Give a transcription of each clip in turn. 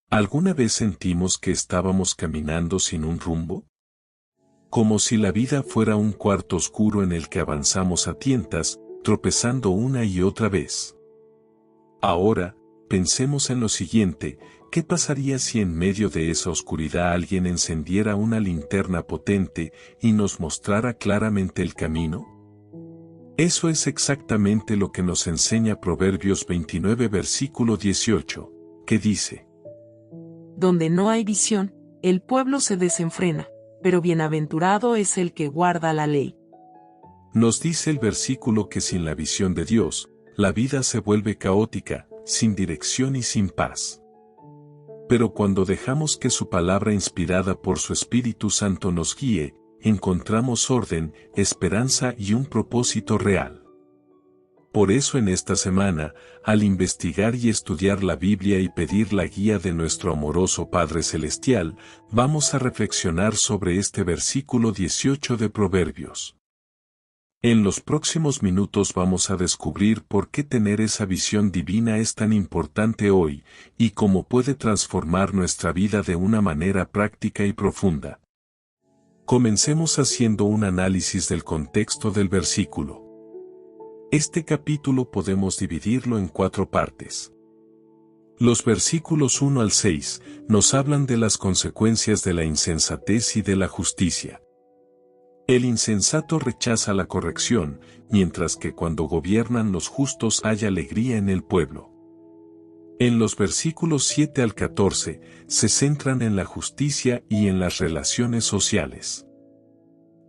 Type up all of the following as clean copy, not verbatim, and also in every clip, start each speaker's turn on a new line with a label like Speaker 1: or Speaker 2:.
Speaker 1: ¿Alguna vez sentimos que estábamos caminando sin un rumbo? Como si la vida fuera un cuarto oscuro en el que avanzamos a tientas, tropezando una y otra vez. Ahora, pensemos en lo siguiente: ¿qué pasaría si en medio de esa oscuridad alguien encendiera una linterna potente y nos mostrara claramente el camino? Eso es exactamente lo que nos enseña Proverbios 29 versículo 18, que dice:
Speaker 2: Donde no hay visión, el pueblo se desenfrena, pero bienaventurado es el que guarda la ley.
Speaker 1: Nos dice el versículo que sin la visión de Dios, la vida se vuelve caótica, sin dirección y sin paz. Pero cuando dejamos que su palabra inspirada por su Espíritu Santo nos guíe, encontramos orden, esperanza y un propósito real. Por eso en esta semana, al investigar y estudiar la Biblia y pedir la guía de nuestro amoroso Padre Celestial, vamos a reflexionar sobre este versículo 18 de Proverbios. En los próximos minutos vamos a descubrir por qué tener esa visión divina es tan importante hoy, y cómo puede transformar nuestra vida de una manera práctica y profunda. Comencemos haciendo un análisis del contexto del versículo. Este capítulo podemos dividirlo en 4 partes. Los versículos 1 al 6 nos hablan de las consecuencias de la insensatez y de la justicia. El insensato rechaza la corrección, mientras que cuando gobiernan los justos hay alegría en el pueblo. En los versículos 7 al 14 se centran en la justicia y en las relaciones sociales.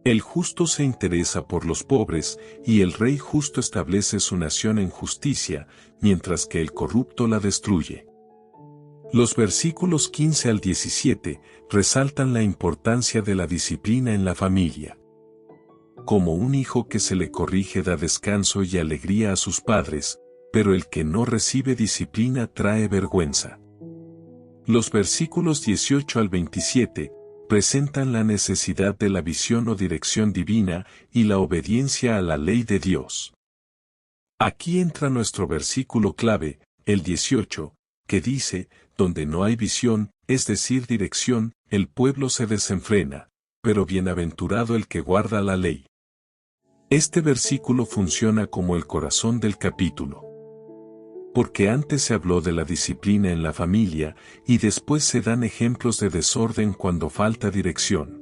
Speaker 1: El justo se interesa por los pobres, y el rey justo establece su nación en justicia, mientras que el corrupto la destruye. Los versículos 15 al 17 resaltan la importancia de la disciplina en la familia. Como un hijo que se le corrige da descanso y alegría a sus padres, pero el que no recibe disciplina trae vergüenza. Los versículos 18 al 27 presentan la necesidad de la visión o dirección divina y la obediencia a la ley de Dios. Aquí entra nuestro versículo clave, el 18, que dice: donde no hay visión, es decir, dirección, el pueblo se desenfrena, pero bienaventurado el que guarda la ley. Este versículo funciona como el corazón del capítulo. Porque antes se habló de la disciplina en la familia, y después se dan ejemplos de desorden cuando falta dirección.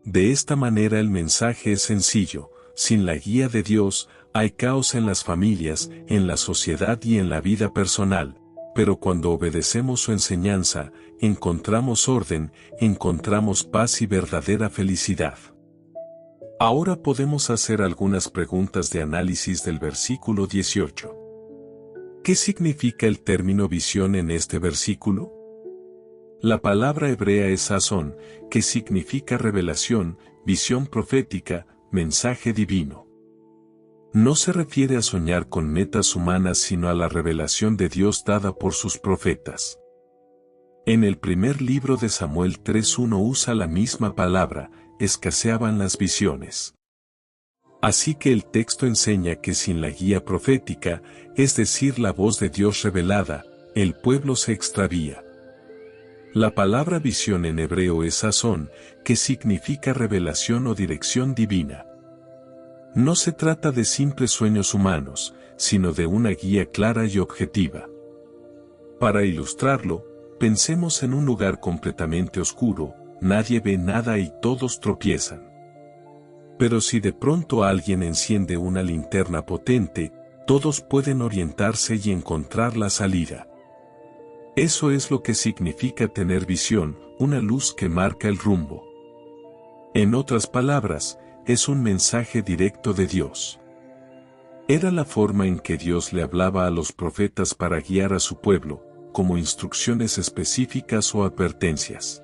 Speaker 1: De esta manera el mensaje es sencillo: sin la guía de Dios, hay caos en las familias, en la sociedad y en la vida personal, pero cuando obedecemos su enseñanza, encontramos orden, encontramos paz y verdadera felicidad. Ahora podemos hacer algunas preguntas de análisis del versículo 18. ¿Qué significa el término visión en este versículo? La palabra hebrea es sazón, que significa revelación, visión profética, mensaje divino. No se refiere a soñar con metas humanas sino a la revelación de Dios dada por sus profetas. En el primer libro de Samuel 3:1 usa la misma palabra: escaseaban las visiones. Así que el texto enseña que sin la guía profética, es decir, la voz de Dios revelada, el pueblo se extravía. La palabra visión en hebreo es sazón, que significa revelación o dirección divina. No se trata de simples sueños humanos, sino de una guía clara y objetiva. Para ilustrarlo, pensemos en un lugar completamente oscuro, nadie ve nada y todos tropiezan. Pero si de pronto alguien enciende una linterna potente, todos pueden orientarse y encontrar la salida. Eso es lo que significa tener visión, una luz que marca el rumbo. En otras palabras, es un mensaje directo de Dios. Era la forma en que Dios le hablaba a los profetas para guiar a su pueblo, como instrucciones específicas o advertencias.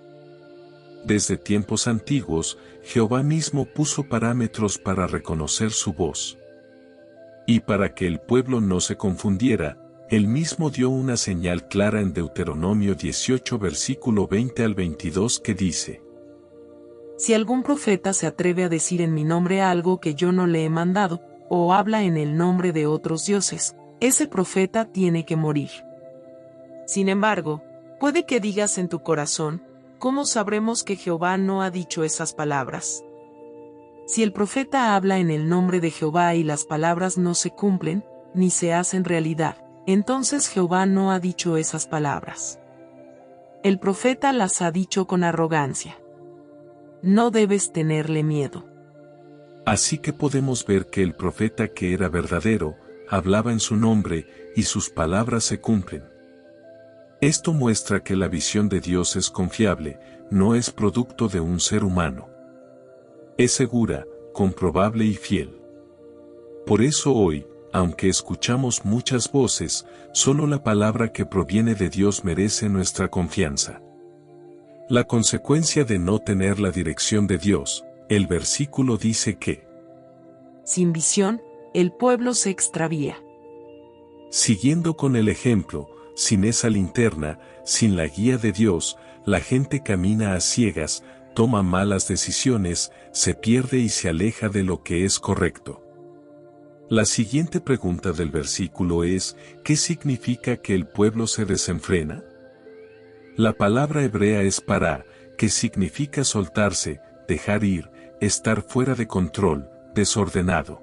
Speaker 1: Desde tiempos antiguos, Jehová mismo puso parámetros para reconocer su voz. Y para que el pueblo no se confundiera, él mismo dio una señal clara en Deuteronomio 18 versículo 20 al 22 que dice:
Speaker 2: Si algún profeta se atreve a decir en mi nombre algo que yo no le he mandado, o habla en el nombre de otros dioses, ese profeta tiene que morir. Sin embargo, puede que digas en tu corazón, ¿cómo sabremos que Jehová no ha dicho esas palabras? Si el profeta habla en el nombre de Jehová y las palabras no se cumplen, ni se hacen realidad, entonces Jehová no ha dicho esas palabras. El profeta las ha dicho con arrogancia. No debes tenerle miedo.
Speaker 1: Así que podemos ver que el profeta que era verdadero, hablaba en su nombre, y sus palabras se cumplen. Esto muestra que la visión de Dios es confiable, no es producto de un ser humano. Es segura, comprobable y fiel. Por eso hoy, aunque escuchamos muchas voces, solo la palabra que proviene de Dios merece nuestra confianza. La consecuencia de no tener la dirección de Dios, el versículo dice que
Speaker 2: sin visión, el pueblo se extravía.
Speaker 1: Siguiendo con el ejemplo, sin esa linterna, sin la guía de Dios, la gente camina a ciegas, toma malas decisiones, se pierde y se aleja de lo que es correcto. La siguiente pregunta del versículo es, ¿qué significa que el pueblo se desenfrena? La palabra hebrea es pará, que significa soltarse, dejar ir, estar fuera de control, desordenado.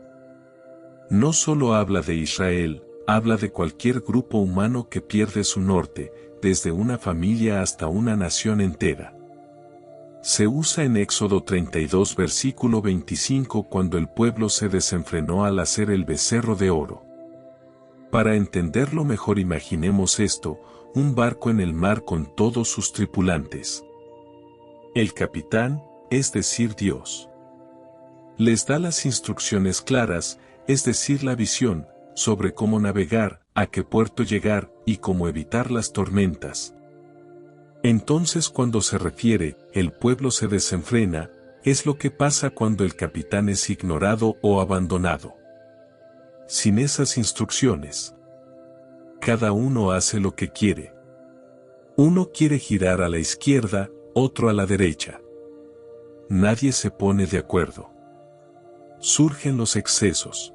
Speaker 1: No solo habla de Israel, habla de cualquier grupo humano que pierde su norte, desde una familia hasta una nación entera. Se usa en Éxodo 32 versículo 25 cuando el pueblo se desenfrenó al hacer el becerro de oro. Para entenderlo mejor imaginemos esto, un barco en el mar con todos sus tripulantes. El capitán, es decir Dios, les da las instrucciones claras, es decir la visión, sobre cómo navegar, a qué puerto llegar y cómo evitar las tormentas. Entonces cuando se refiere, el pueblo se desenfrena, es lo que pasa cuando el capitán es ignorado o abandonado. Sin esas instrucciones, cada uno hace lo que quiere. Uno quiere girar a la izquierda, otro a la derecha. Nadie se pone de acuerdo. Surgen los excesos.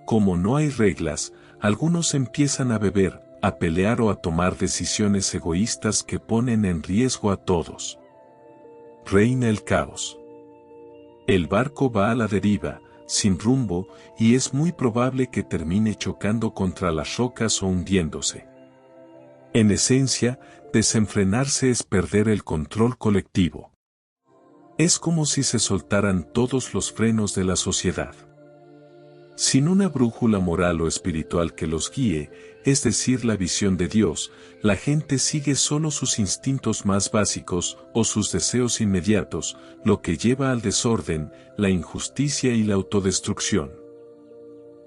Speaker 1: Como no hay reglas, algunos empiezan a beber, a pelear o a tomar decisiones egoístas que ponen en riesgo a todos. Reina el caos. El barco va a la deriva, sin rumbo, y es muy probable que termine chocando contra las rocas o hundiéndose. En esencia, desenfrenarse es perder el control colectivo. Es como si se soltaran todos los frenos de la sociedad. Sin una brújula moral o espiritual que los guíe, es decir la visión de Dios, la gente sigue solo sus instintos más básicos o sus deseos inmediatos, lo que lleva al desorden, la injusticia y la autodestrucción.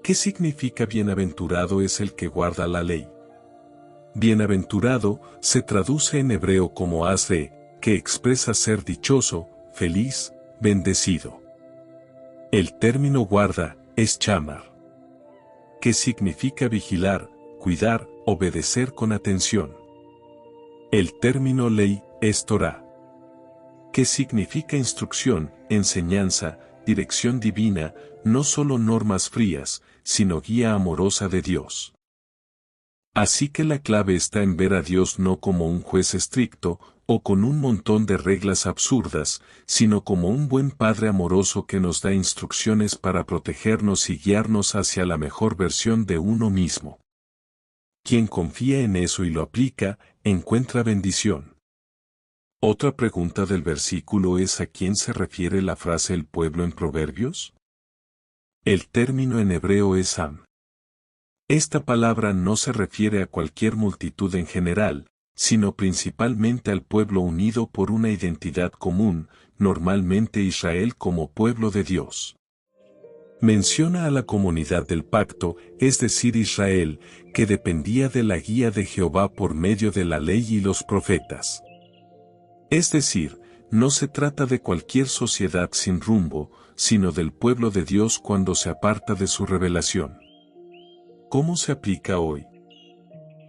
Speaker 1: ¿Qué significa bienaventurado es el que guarda la ley? Bienaventurado se traduce en hebreo como asre, que expresa ser dichoso, feliz, bendecido. El término guarda es chamar, que significa vigilar, cuidar, obedecer con atención. El término ley es Torá, que significa instrucción, enseñanza, dirección divina, no solo normas frías, sino guía amorosa de Dios. Así que la clave está en ver a Dios no como un juez estricto, o con un montón de reglas absurdas, sino como un buen padre amoroso que nos da instrucciones para protegernos y guiarnos hacia la mejor versión de uno mismo. Quien confía en eso y lo aplica, encuentra bendición. Otra pregunta del versículo es ¿a quién se refiere la frase el pueblo en Proverbios? El término en hebreo es am. Esta palabra no se refiere a cualquier multitud en general, sino principalmente al pueblo unido por una identidad común, normalmente Israel como pueblo de Dios. Menciona a la comunidad del pacto, es decir Israel, que dependía de la guía de Jehová por medio de la ley y los profetas. Es decir, no se trata de cualquier sociedad sin rumbo, sino del pueblo de Dios cuando se aparta de su revelación. ¿Cómo se aplica hoy?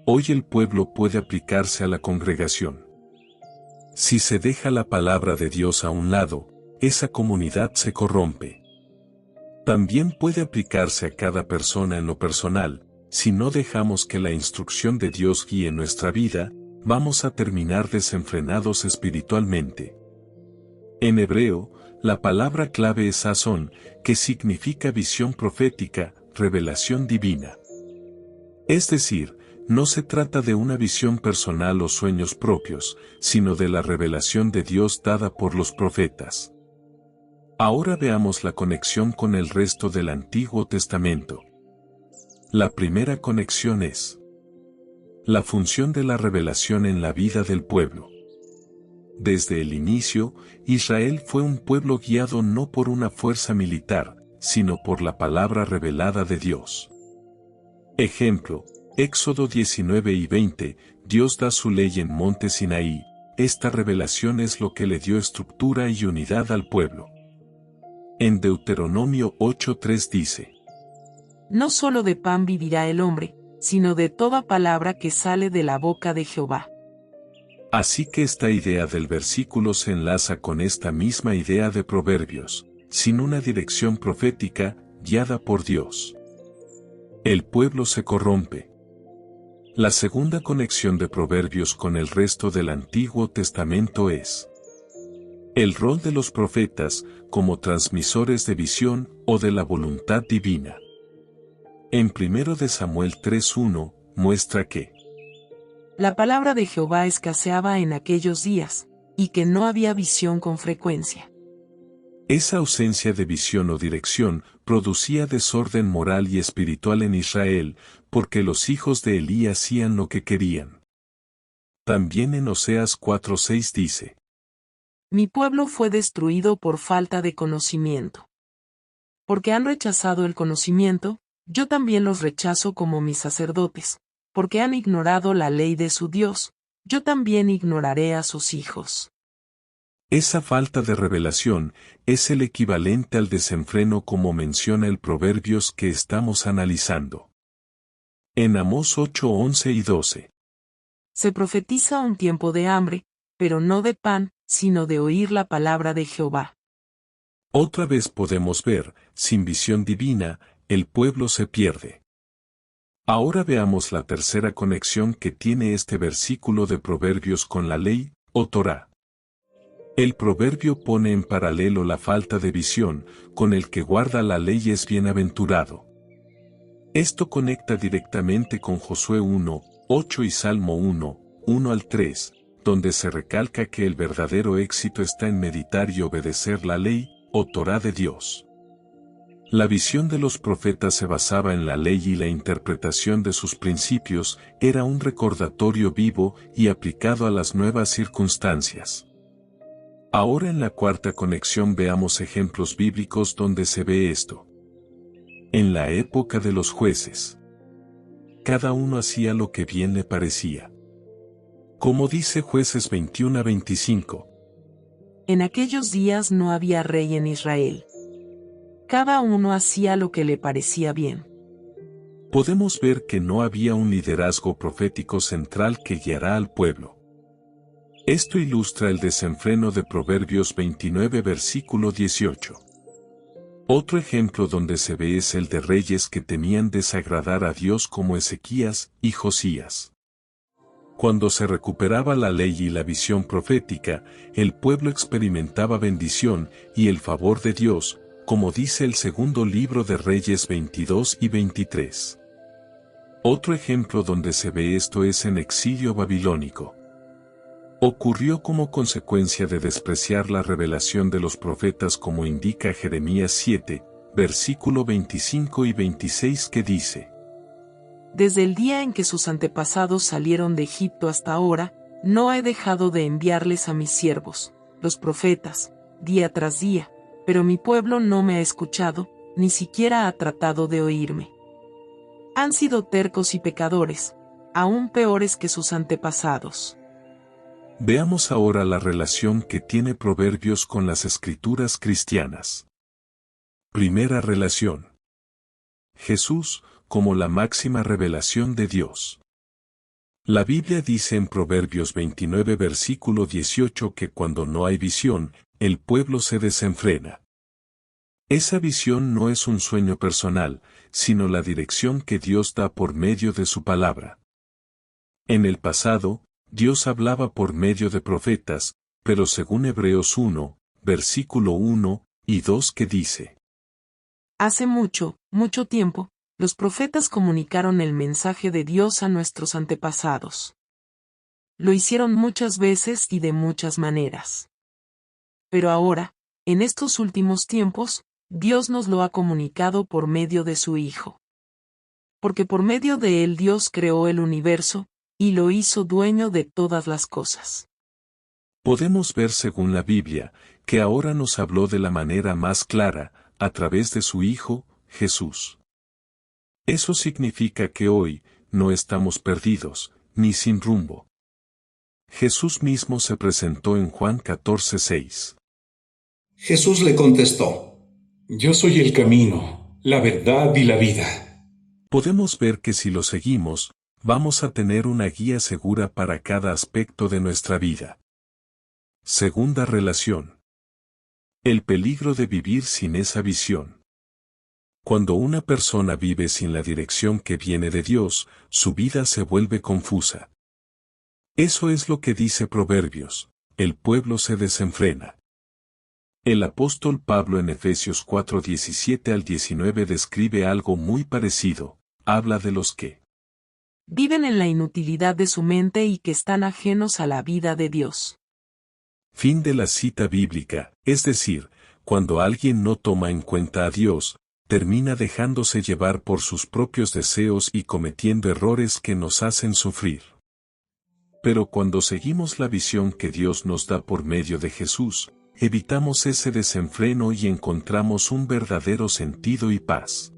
Speaker 1: Hoy el pueblo puede aplicarse a la congregación. Si se deja la palabra de Dios a un lado, esa comunidad se corrompe. También puede aplicarse a cada persona en lo personal. Si no dejamos que la instrucción de Dios guíe nuestra vida, vamos a terminar desenfrenados espiritualmente. En hebreo, la palabra clave es sazón, que significa visión profética, revelación divina. Es decir, no se trata de una visión personal o sueños propios, sino de la revelación de Dios dada por los profetas. Ahora veamos la conexión con el resto del Antiguo Testamento. La primera conexión es la función de la revelación en la vida del pueblo. Desde el inicio, Israel fue un pueblo guiado no por una fuerza militar, sino por la palabra revelada de Dios. Ejemplo, Éxodo 19 y 20, Dios da su ley en Monte Sinaí. Esta revelación es lo que le dio estructura y unidad al pueblo. En Deuteronomio 8:3 dice:
Speaker 2: No solo de pan vivirá el hombre, sino de toda palabra que sale de la boca de Jehová.
Speaker 1: Así que esta idea del versículo se enlaza con esta misma idea de Proverbios, sin una dirección profética, guiada por Dios. El pueblo se corrompe. La segunda conexión de Proverbios con el resto del Antiguo Testamento es el rol de los profetas como transmisores de visión o de la voluntad divina. En 1 de Samuel 3:1 muestra que
Speaker 2: la palabra de Jehová escaseaba en aquellos días, y que no había visión con frecuencia.
Speaker 1: esa ausencia de visión o dirección producía desorden moral y espiritual en Israel, porque los hijos de Elí hacían lo que querían. También en Oseas 4:6 dice:
Speaker 2: Mi pueblo fue destruido por falta de conocimiento. Porque han rechazado el conocimiento, yo también los rechazo como mis sacerdotes. Porque han ignorado la ley de su Dios, yo también ignoraré a sus hijos.
Speaker 1: Esa falta de revelación es el equivalente al desenfreno como menciona el Proverbios que estamos analizando. En Amós 8:11 y 12.
Speaker 2: Se profetiza un tiempo de hambre, pero no de pan, sino de oír la palabra de Jehová.
Speaker 1: Otra vez podemos ver, sin visión divina, el pueblo se pierde. Ahora veamos la tercera conexión que tiene este versículo de Proverbios con la ley, o Torá. El proverbio pone en paralelo la falta de visión, con el que guarda la ley es bienaventurado. Esto conecta directamente con Josué 1:8 y Salmo 1:1 al 3, donde se recalca que el verdadero éxito está en meditar y obedecer la ley, o Torá de Dios. La visión de los profetas se basaba en la ley y la interpretación de sus principios era un recordatorio vivo y aplicado a las nuevas circunstancias. Ahora en la cuarta conexión veamos ejemplos bíblicos donde se ve esto. En la época de los jueces, cada uno hacía lo que bien le parecía. Como dice Jueces 21-25.
Speaker 2: En aquellos días no había rey en Israel. Cada uno hacía lo que le parecía bien.
Speaker 1: Podemos ver que no había un liderazgo profético central que guiara al pueblo. Esto ilustra el desenfreno de Proverbios 29 versículo 18. Otro ejemplo donde se ve es el de reyes que temían desagradar a Dios como Ezequías y Josías. Cuando se recuperaba la ley y la visión profética, el pueblo experimentaba bendición y el favor de Dios, como dice el segundo libro de Reyes 22 y 23. Otro ejemplo donde se ve esto es en exilio babilónico. Ocurrió como consecuencia de despreciar la revelación de los profetas como indica Jeremías 7, versículo 25 y 26 que dice:
Speaker 2: Desde el día en que sus antepasados salieron de Egipto hasta ahora, no he dejado de enviarles a mis siervos, los profetas, día tras día, pero mi pueblo no me ha escuchado, ni siquiera ha tratado de oírme. Han sido tercos y pecadores, aún peores que sus antepasados.
Speaker 1: Veamos ahora la relación que tiene Proverbios con las escrituras cristianas. Primera relación. Jesús, como la máxima revelación de Dios. La Biblia dice en Proverbios 29 versículo 18 que cuando no hay visión, el pueblo se desenfrena. Esa visión no es un sueño personal, sino la dirección que Dios da por medio de su palabra. En el pasado, Dios hablaba por medio de profetas, pero según Hebreos 1, versículo 1 y 2 que dice:
Speaker 2: Hace mucho, mucho tiempo, los profetas comunicaron el mensaje de Dios a nuestros antepasados. Lo hicieron muchas veces y de muchas maneras. Pero ahora, en estos últimos tiempos, Dios nos lo ha comunicado por medio de su Hijo. Porque por medio de él Dios creó el universo, y lo hizo dueño de todas las cosas.
Speaker 1: Podemos ver según la Biblia, que ahora nos habló de la manera más clara, a través de su Hijo, Jesús. Eso significa que hoy, no estamos perdidos, ni sin rumbo. Jesús mismo se presentó en Juan 14:6.
Speaker 3: Jesús le contestó: Yo soy el camino, la verdad y la vida.
Speaker 1: Podemos ver que si lo seguimos, vamos a tener una guía segura para cada aspecto de nuestra vida. Segunda relación. El peligro de vivir sin esa visión. Cuando una persona vive sin la dirección que viene de Dios, su vida se vuelve confusa. Eso es lo que dice Proverbios: el pueblo se desenfrena. El apóstol Pablo en Efesios 4:17 al 19 describe algo muy parecido. Habla de los que
Speaker 2: viven en la inutilidad de su mente y que están ajenos a la vida de Dios.
Speaker 1: Fin de la cita bíblica, es decir, cuando alguien no toma en cuenta a Dios, termina dejándose llevar por sus propios deseos y cometiendo errores que nos hacen sufrir. Pero cuando seguimos la visión que Dios nos da por medio de Jesús, evitamos ese desenfreno y encontramos un verdadero sentido y paz.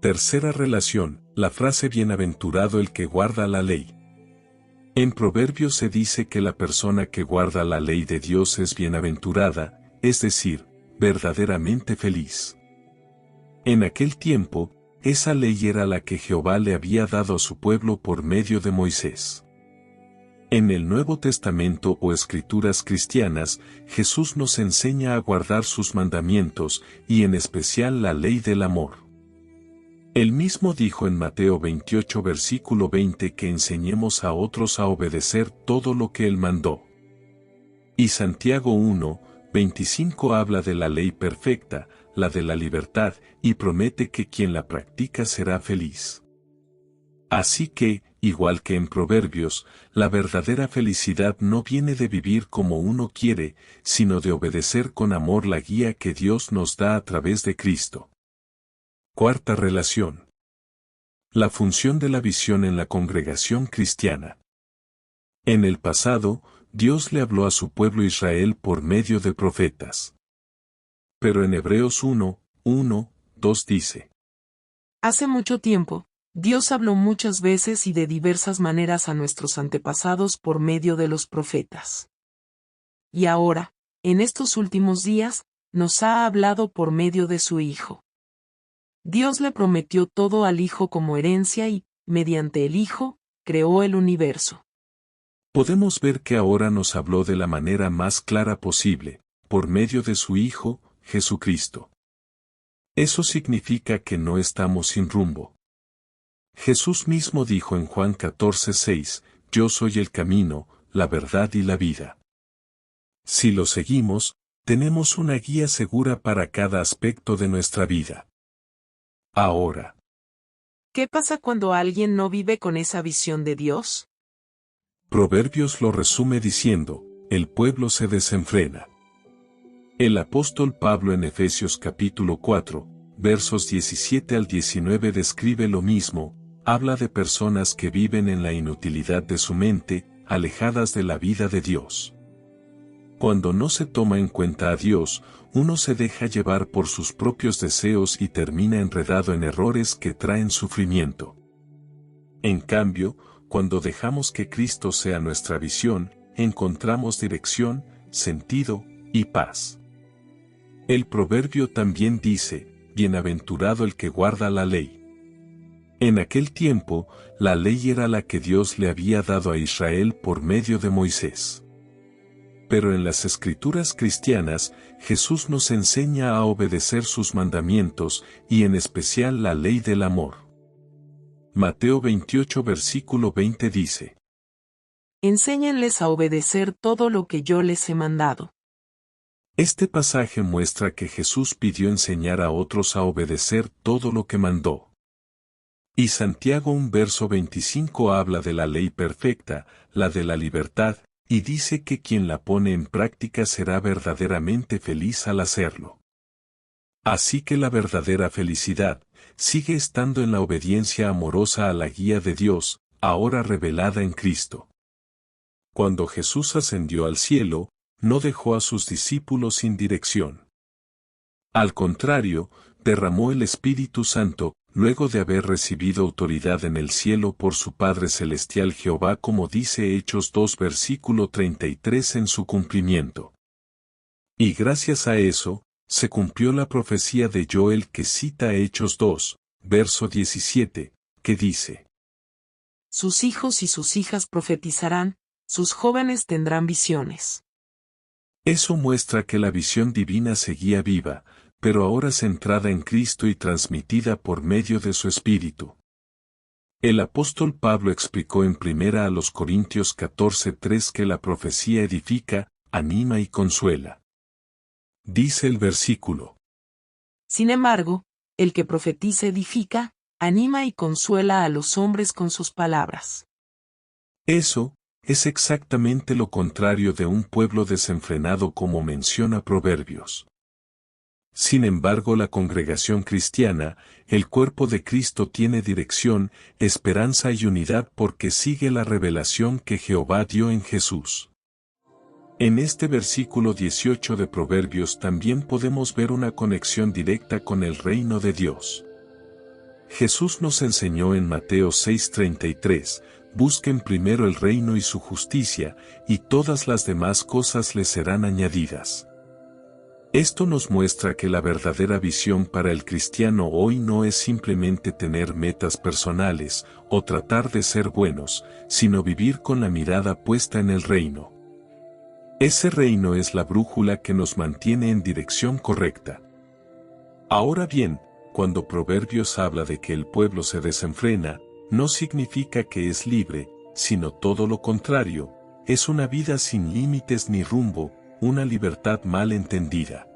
Speaker 1: Tercera relación, la frase bienaventurado el que guarda la ley. En Proverbios se dice que la persona que guarda la ley de Dios es bienaventurada, es decir, verdaderamente feliz. En aquel tiempo, esa ley era la que Jehová le había dado a su pueblo por medio de Moisés. En el Nuevo Testamento o Escrituras cristianas, Jesús nos enseña a guardar sus mandamientos, y en especial la ley del amor. Él mismo dijo en Mateo 28 versículo 20 que enseñemos a otros a obedecer todo lo que Él mandó. Y Santiago 1, 25 habla de la ley perfecta, la de la libertad, y promete que quien la practica será feliz. Así que, igual que en Proverbios, la verdadera felicidad no viene de vivir como uno quiere, sino de obedecer con amor la guía que Dios nos da a través de Cristo. Cuarta relación. La función de la visión en la congregación cristiana. En el pasado, Dios le habló a su pueblo Israel por medio de profetas. Pero en Hebreos 1, 1, 2 dice:
Speaker 2: Hace mucho tiempo, Dios habló muchas veces y de diversas maneras a nuestros antepasados por medio de los profetas. Y ahora, en estos últimos días, nos ha hablado por medio de su Hijo. Dios le prometió todo al Hijo como herencia y, mediante el Hijo, creó el universo.
Speaker 1: Podemos ver que ahora nos habló de la manera más clara posible, por medio de su Hijo, Jesucristo. Eso significa que no estamos sin rumbo. Jesús mismo dijo en Juan 14:6, Yo soy el camino, la verdad y la vida. Si lo seguimos, tenemos una guía segura para cada aspecto de nuestra vida. Ahora,
Speaker 2: ¿qué pasa cuando alguien no vive con esa visión de Dios?
Speaker 1: Proverbios lo resume diciendo: el pueblo se desenfrena. El apóstol Pablo en Efesios capítulo 4, versos 17 al 19 describe lo mismo. Habla de personas que viven en la inutilidad de su mente, alejadas de la vida de Dios. Cuando no se toma en cuenta a Dios, uno se deja llevar por sus propios deseos y termina enredado en errores que traen sufrimiento. En cambio, cuando dejamos que Cristo sea nuestra visión, encontramos dirección, sentido y paz. El proverbio también dice: Bienaventurado el que guarda la ley. En aquel tiempo, la ley era la que Dios le había dado a Israel por medio de Moisés. Pero en las escrituras cristianas, Jesús nos enseña a obedecer sus mandamientos y en especial la ley del amor. Mateo 28 versículo 20 dice:
Speaker 2: Enséñenles a obedecer todo lo que yo les he mandado.
Speaker 1: Este pasaje muestra que Jesús pidió enseñar a otros a obedecer todo lo que mandó. Y Santiago 1 verso 25 habla de la ley perfecta, la de la libertad, y dice que quien la pone en práctica será verdaderamente feliz al hacerlo. Así que la verdadera felicidad sigue estando en la obediencia amorosa a la guía de Dios, ahora revelada en Cristo. Cuando Jesús ascendió al cielo, no dejó a sus discípulos sin dirección. Al contrario, derramó el Espíritu Santo, luego de haber recibido autoridad en el cielo por su Padre Celestial Jehová, como dice Hechos 2 versículo 33 en su cumplimiento. Y gracias a eso, se cumplió la profecía de Joel que cita Hechos 2, verso 17, que dice:
Speaker 2: Sus hijos y sus hijas profetizarán, sus jóvenes tendrán visiones.
Speaker 1: Eso muestra que la visión divina seguía viva, pero ahora centrada en Cristo y transmitida por medio de su Espíritu. El apóstol Pablo explicó en 1 Corintios 14:3 que la profecía edifica, anima y consuela. Dice el versículo:
Speaker 2: Sin embargo, el que profetiza edifica, anima y consuela a los hombres con sus palabras.
Speaker 1: Eso es exactamente lo contrario de un pueblo desenfrenado, como menciona Proverbios. Sin embargo, la congregación cristiana, el cuerpo de Cristo, tiene dirección, esperanza y unidad porque sigue la revelación que Jehová dio en Jesús. En este versículo 18 de Proverbios también podemos ver una conexión directa con el reino de Dios. Jesús nos enseñó en Mateo 6:33, busquen primero el reino y su justicia, y todas las demás cosas les serán añadidas. Esto nos muestra que la verdadera visión para el cristiano hoy no es simplemente tener metas personales o tratar de ser buenos, sino vivir con la mirada puesta en el reino. Ese reino es la brújula que nos mantiene en dirección correcta. Ahora bien, cuando Proverbios habla de que el pueblo se desenfrena, no significa que es libre, sino todo lo contrario, es una vida sin límites ni rumbo, una libertad mal entendida.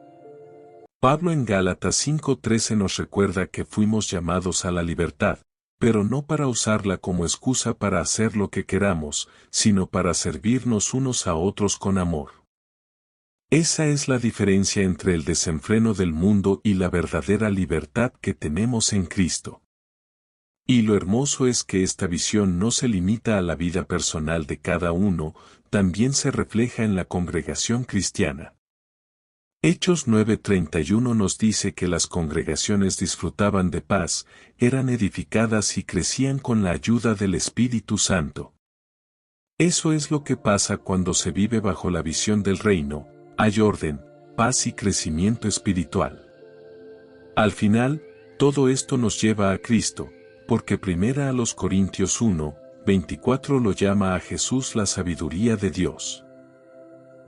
Speaker 1: Pablo en Gálatas 5:13 nos recuerda que fuimos llamados a la libertad, pero no para usarla como excusa para hacer lo que queramos, sino para servirnos unos a otros con amor. Esa es la diferencia entre el desenfreno del mundo y la verdadera libertad que tenemos en Cristo. Y lo hermoso es que esta visión no se limita a la vida personal de cada uno, también se refleja en la congregación cristiana. Hechos 9:31 nos dice que las congregaciones disfrutaban de paz, eran edificadas y crecían con la ayuda del Espíritu Santo. Eso es lo que pasa cuando se vive bajo la visión del reino, hay orden, paz y crecimiento espiritual. Al final, todo esto nos lleva a Cristo, porque 1 Corintios 1:24 lo llama a Jesús la sabiduría de Dios.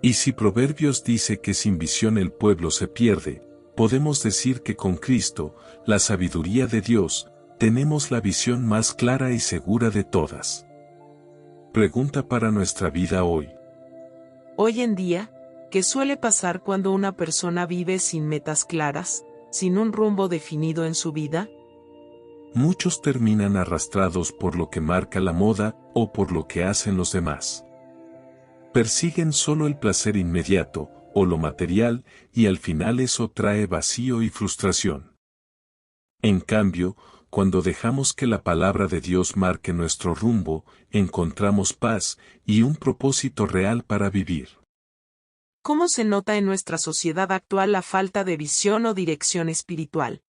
Speaker 1: Y si Proverbios dice que sin visión el pueblo se pierde, podemos decir que con Cristo, la sabiduría de Dios, tenemos la visión más clara y segura de todas. Pregunta para nuestra vida hoy.
Speaker 2: Hoy en día, ¿qué suele pasar cuando una persona vive sin metas claras, sin un rumbo definido en su vida?
Speaker 1: Muchos terminan arrastrados por lo que marca la moda o por lo que hacen los demás. Persiguen solo el placer inmediato, o lo material, y al final eso trae vacío y frustración. En cambio, cuando dejamos que la palabra de Dios marque nuestro rumbo, encontramos paz y un propósito real para vivir.
Speaker 2: ¿Cómo se nota en nuestra sociedad actual la falta de visión o dirección espiritual?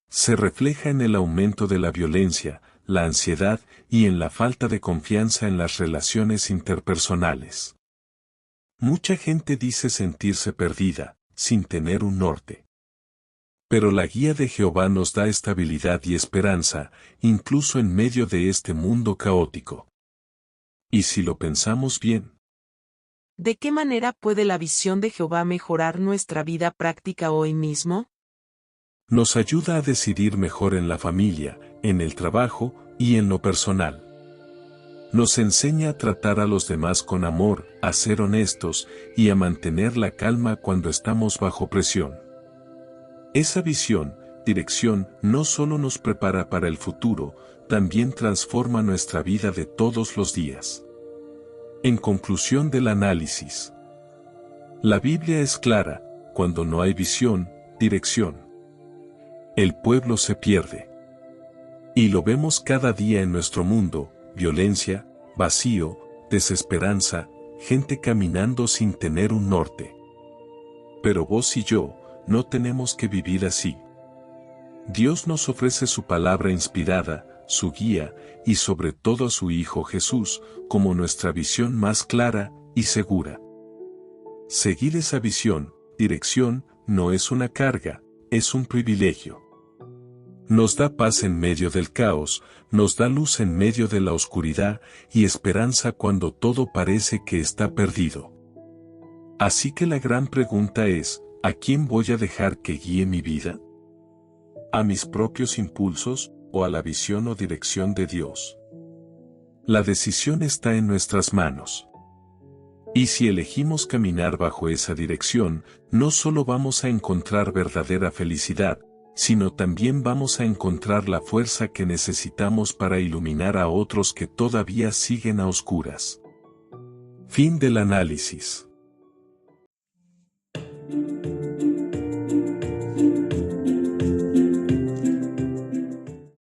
Speaker 1: Se refleja en el aumento de la violencia, la ansiedad y en la falta de confianza en las relaciones interpersonales. Mucha gente dice sentirse perdida, sin tener un norte. Pero la guía de Jehová nos da estabilidad y esperanza, incluso en medio de este mundo caótico. ¿Y si lo pensamos bien?
Speaker 2: ¿De qué manera puede la visión de Jehová mejorar nuestra vida práctica hoy mismo?
Speaker 1: Nos ayuda a decidir mejor en la familia, en el trabajo y en lo personal. Nos enseña a tratar a los demás con amor, a ser honestos y a mantener la calma cuando estamos bajo presión. Esa visión, dirección, no solo nos prepara para el futuro, también transforma nuestra vida de todos los días. En conclusión del análisis. La Biblia es clara: cuando no hay visión, dirección, el pueblo se pierde. Y lo vemos cada día en nuestro mundo: violencia, vacío, desesperanza, gente caminando sin tener un norte. Pero vos y yo, no tenemos que vivir así. Dios nos ofrece su palabra inspirada, su guía, y sobre todo a su Hijo Jesús, como nuestra visión más clara y segura. Seguir esa visión, dirección, no es una carga, es un privilegio. Nos da paz en medio del caos, nos da luz en medio de la oscuridad y esperanza cuando todo parece que está perdido. Así que la gran pregunta es: ¿a quién voy a dejar que guíe mi vida? ¿A mis propios impulsos o a la visión o dirección de Dios? La decisión está en nuestras manos. Y si elegimos caminar bajo esa dirección, no solo vamos a encontrar verdadera felicidad, sino también vamos a encontrar la fuerza que necesitamos para iluminar a otros que todavía siguen a oscuras. Fin del análisis.